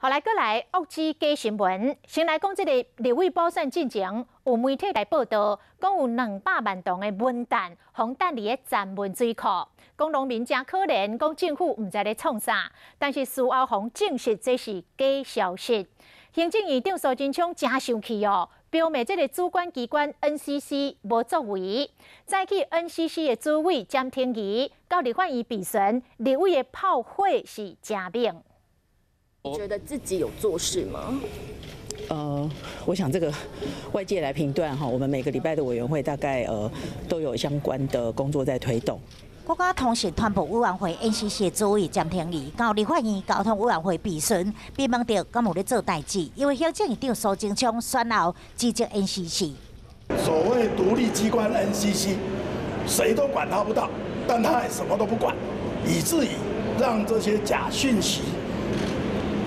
后来，再来恶之假新闻。先来讲，这个立委补选进程，有媒体来报道，讲有200万吨的文蛋，放等伫个站文水库。讲农民真可怜，讲政府唔知咧创啥。但是事后方证实这是假消息。行政院长苏贞昌真生气哦，标明这个主管机关 NCC 无作为，再去 NCC 的主委詹天仪到立法院备询，立委的炮火是真明。 觉得自己有做事吗？我想这个外界来评断哈，我们每个礼拜的委员会大概都有相关的工作在推动。国家通讯传播委员会 NCC 主委詹天仪到立法院交通委员会备询，被问到敢有咧做代志，因为行政院长苏贞昌选后指责 NCC。所谓独立机关 NCC， 谁都管他不到，但他也什么都不管，以至于让这些假讯息。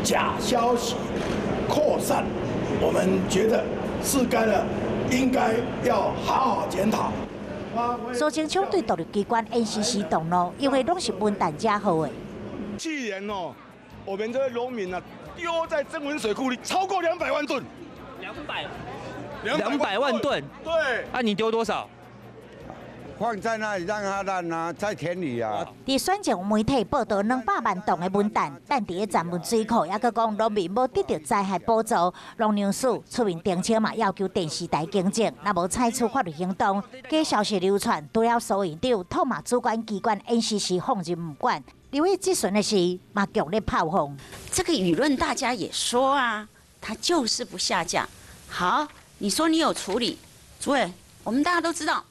假消息扩散，我们觉得是该了，应该要好好检讨。苏贞昌对独立机关 NCC 动怒，因为拢是文旦假号的。去年我们这些农民丢在曾文水库里超过200万吨。200万吨？对。啊，你丢多少？ 放在那里让它烂啊，在田里啊。伫选前媒体报道200万吨的文旦，但伫个站文水库，也佮讲农民无得到灾害补助。农粮署出面澄清嘛，要求电视台更正，若无采取法律行动。假消息流传，除了苏院长痛骂主管机关 NCC 放任不管，立委质询的是嘛强烈炮轰。这个舆论大家也说啊，他就是不下架。好，你说你有处理，主委，我们大家都知道。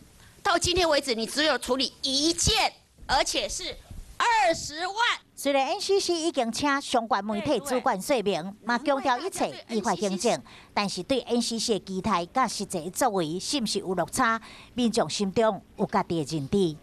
到今天为止，你只有处理1件，而且是20万。虽然 NCC 已经请相关媒体主管说明，嘛强调一切依法行政，但是对 NCC 的期待甲实际作为是不是有落差，民众心中有家己的认知。